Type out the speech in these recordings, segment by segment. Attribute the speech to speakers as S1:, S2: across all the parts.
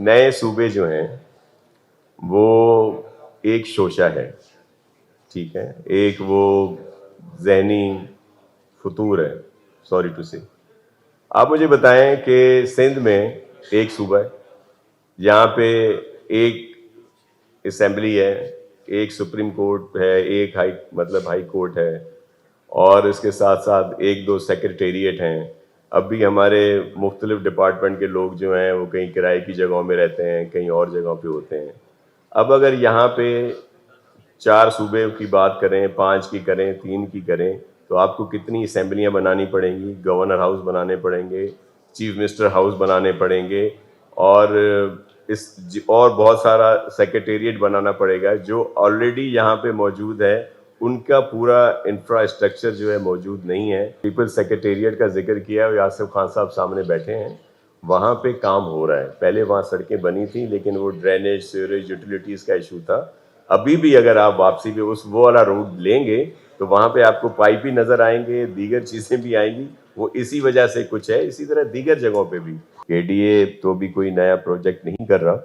S1: نئے صوبے جو ہیں وہ ایک شوشہ ہے، ٹھیک ہے، ایک وہ ذہنی فطور ہے، سوری ٹو سے۔ آپ مجھے بتائیں کہ سندھ میں ایک صوبہ ہے جہاں پہ ایک اسمبلی ہے، ایک سپریم کورٹ ہے، ایک ہائی کورٹ ہے، اور اس کے ساتھ ساتھ ایک دو سیکرٹیریٹ ہیں۔ اب بھی ہمارے مختلف ڈپارٹمنٹ کے لوگ جو ہیں وہ کہیں کرائے کی جگہوں میں رہتے ہیں، کہیں اور جگہوں پہ ہوتے ہیں۔ اب اگر یہاں پہ 4 صوبے کی بات کریں، 5 کی کریں، 3 کی کریں، تو آپ کو کتنی اسمبلیاں بنانی پڑیں گی، گورنر ہاؤس بنانے پڑیں گے، چیف منسٹر ہاؤس بنانے پڑیں گے، اور اور بہت سارا سیکرٹیریٹ بنانا پڑے گا جو آلریڈی یہاں پہ موجود ہے۔ ان کا پورا انفراسٹرکچر جو ہے موجود نہیں ہے۔ پیپل سیکرٹیریٹ کا ذکر کیا ہے، آصف خان صاحب سامنے بیٹھے ہیں، وہاں پہ کام ہو رہا ہے۔ پہلے وہاں سڑکیں بنی تھیں لیکن وہ ڈرینیج، سیوریج، یوٹیلیٹیز کا ایشو تھا۔ ابھی بھی اگر آپ واپسی پہ وہ والا روڈ لیں گے تو وہاں پہ آپ کو پائپ بھی نظر آئیں گے، دیگر چیزیں بھی آئیں گی۔ وہ اسی وجہ سے کچھ ہے، اسی طرح دیگر جگہوں پہ بھی۔ کے ڈی اے تو بھی کوئی نیا پروجیکٹ نہیں کر رہا،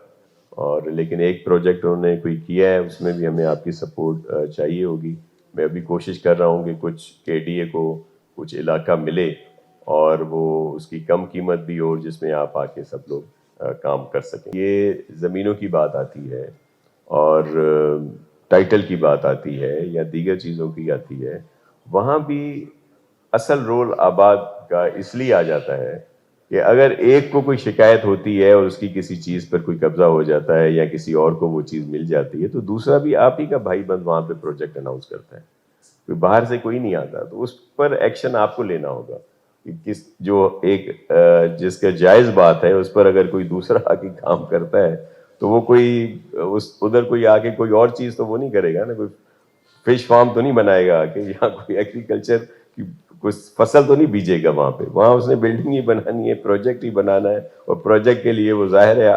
S1: اور لیکن ایک پروجیکٹ انہوں نے کوئی کیا ہے، اس میں بھی ہمیں آپ کی سپورٹ چاہیے ہوگی۔ میں ابھی کوشش کر رہا ہوں کہ کچھ کے ڈی اے کو کچھ علاقہ ملے اور وہ اس کی کم قیمت بھی ہو جس میں آپ آ کے سب لوگ کام کر سکیں۔ یہ زمینوں کی بات آتی ہے اور ٹائٹل کی بات آتی ہے یا دیگر چیزوں کی آتی ہے، وہاں بھی اصل رول آباد کا اس لیے آ جاتا ہے کہ اگر ایک کو کوئی شکایت ہوتی ہے اور اس کی کسی چیز پر کوئی قبضہ ہو جاتا ہے یا کسی اور کو وہ چیز مل جاتی ہے تو دوسرا بھی آپ ہی کا بھائی بند وہاں پہ پروجیکٹ اناؤنس کرتا ہے، کوئی باہر سے کوئی نہیں آتا، تو اس پر ایکشن آپ کو لینا ہوگا کہ جو ایک جس کا جائز بات ہے اس پر اگر کوئی دوسرا آ کے کام کرتا ہے تو وہ کوئی ادھر کوئی آ کے کوئی اور چیز تو وہ نہیں کرے گا نا، کوئی فش فارم تو نہیں بنائے گا کہ یہاں کوئی ایگریکلچر کی کوئی فصل تو نہیں بیجے گا وہاں پہ، وہاں اس نے بلڈنگ ہی بنانی ہے، پروجیکٹ ہی بنانا ہے، اور پروجیکٹ کے لیے وہ ظاہر ہے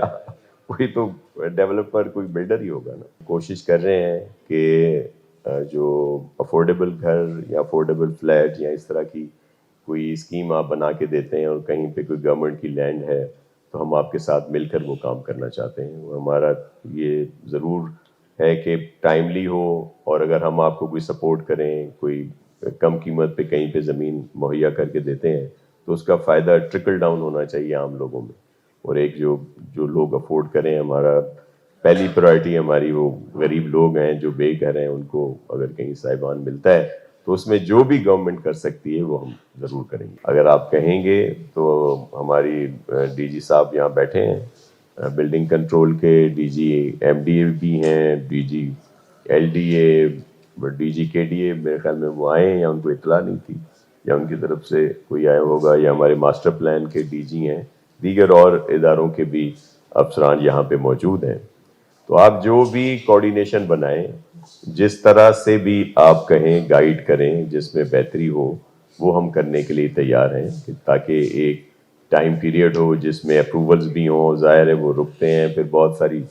S1: کوئی تو ڈیولپر، کوئی بلڈر ہی ہوگا نا۔ کوشش کر رہے ہیں کہ جو افورڈیبل گھر یا افورڈیبل فلیٹ یا اس طرح کی کوئی اسکیم آپ بنا کے دیتے ہیں اور کہیں پہ کوئی گورنمنٹ کی لینڈ ہے تو ہم آپ کے ساتھ مل کر وہ کام کرنا چاہتے ہیں۔ ہمارا یہ ضرور ہے کہ ٹائملی ہو، اور اگر ہم آپ کو کوئی سپورٹ کریں، کوئی کم قیمت پہ کہیں پہ زمین مہیا کر کے دیتے ہیں تو اس کا فائدہ ٹرکل ڈاؤن ہونا چاہیے عام لوگوں میں، اور ایک جو لوگ افورڈ کریں۔ ہمارا پہلی پرائرٹی ہماری وہ غریب لوگ ہیں جو بے گھر ہیں، ان کو اگر کہیں سائبان ملتا ہے تو اس میں جو بھی گورنمنٹ کر سکتی ہے وہ ہم ضرور کریں گے۔ اگر آپ کہیں گے تو ہماری ڈی جی صاحب یہاں بیٹھے ہیں، بلڈنگ کنٹرول کے D G M D A بھی ہیں، D G L D A, D G K D اے، میرے خیال میں وہ آئے ہیں یا ان کو اطلاع نہیں تھی، یا ان کی طرف سے کوئی آیا ہوگا، یا ہمارے ماسٹر پلان کے ڈی جی ہیں، دیگر اور اداروں کے بھی افسران یہاں پہ موجود ہیں۔ تو آپ جو بھی کوارڈینیشن بنائیں، جس طرح سے بھی آپ کہیں گائیڈ کریں جس میں بہتری ہو، وہ ہم کرنے کے لیے تیار ہیں، تاکہ ایک ٹائم پیریڈ ہو جس میں اپروولز بھی ہوں، ظاہر ہے وہ رکتے ہیں، پھر بہت ساری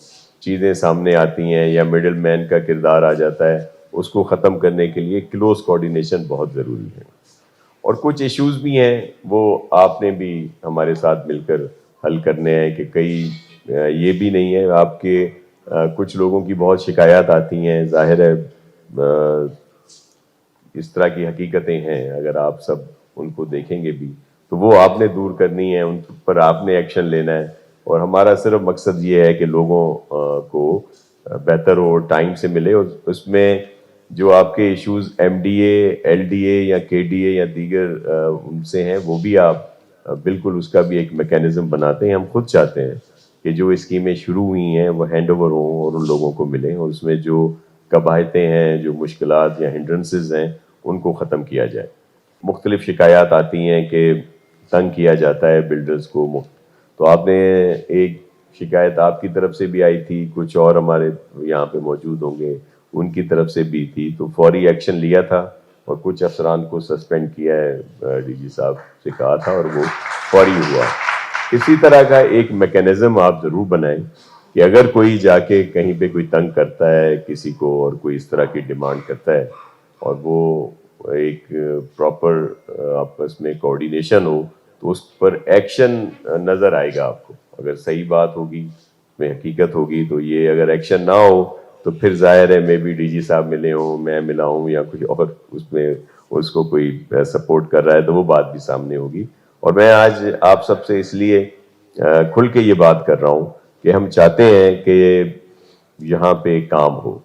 S1: چیزیں سامنے آتی ہیں یا مڈل مین کا کردار آ جاتا ہے، اس کو ختم کرنے کے لیے کلوز کوارڈینیشن بہت ضروری ہے۔ اور کچھ ایشوز بھی ہیں وہ آپ نے بھی ہمارے ساتھ مل کر حل کرنے ہیں، کہ کئی یہ بھی نہیں ہے، آپ کے کچھ لوگوں کی بہت شکایات آتی ہیں، ظاہر ہے اس طرح کی حقیقتیں ہیں، اگر آپ سب ان کو دیکھیں گے بھی تو وہ آپ نے دور کرنی ہے، ان پر آپ نے ایکشن لینا ہے، اور ہمارا صرف مقصد یہ ہے کہ لوگوں کو بہتر ہو، ٹائم سے ملے، اور اس میں جو آپ کے issues M D A, L D A یا کے ڈی اے یا دیگر ان سے ہیں، وہ بھی آپ بالکل اس کا بھی ایک میکینزم بناتے ہیں۔ ہم خود چاہتے ہیں کہ جو اسکیمیں شروع ہوئی ہیں وہ ہینڈ اوور ہوں اور ان لوگوں کو ملیں، اور اس میں جو قباحتیں ہیں، جو مشکلات یا ہنڈرنسز ہیں، ان کو ختم کیا جائے۔ مختلف شکایات آتی ہیں کہ تنگ کیا جاتا ہے بلڈرز کو، تو آپ نے ایک شکایت آپ کی طرف سے بھی آئی تھی، کچھ اور ہمارے یہاں پہ موجود ہوں گے ان کی طرف سے بھی تھی، تو فوری ایکشن لیا تھا اور کچھ افسران کو سسپینڈ کیا ہے، ڈی جی صاحب سے کہا تھا اور وہ فوری ہوا۔ اسی طرح کا ایک میکینزم آپ ضرور بنائیں کہ اگر کوئی جا کے کہیں پہ کوئی تنگ کرتا ہے کسی کو اور کوئی اس طرح کی ڈیمانڈ کرتا ہے اور وہ ایک پراپر آپس میں کوارڈینیشن ہو تو اس پر ایکشن نظر آئے گا آپ کو۔ اگر صحیح بات ہوگی میں حقیقت ہوگی تو یہ اگر ایکشن نہ ہو تو پھر ظاہر ہے میں بھی ڈی جی صاحب ملے ہوں, میں ملا ہوں, یا کچھ اور اس میں اس کو کوئی سپورٹ کر رہا ہے تو وہ بات بھی سامنے ہوگی. اور میں آج آپ سب سے اس لیے کھل کے یہ بات کر رہا ہوں کہ ہم چاہتے ہیں کہ یہاں پہ کام ہو.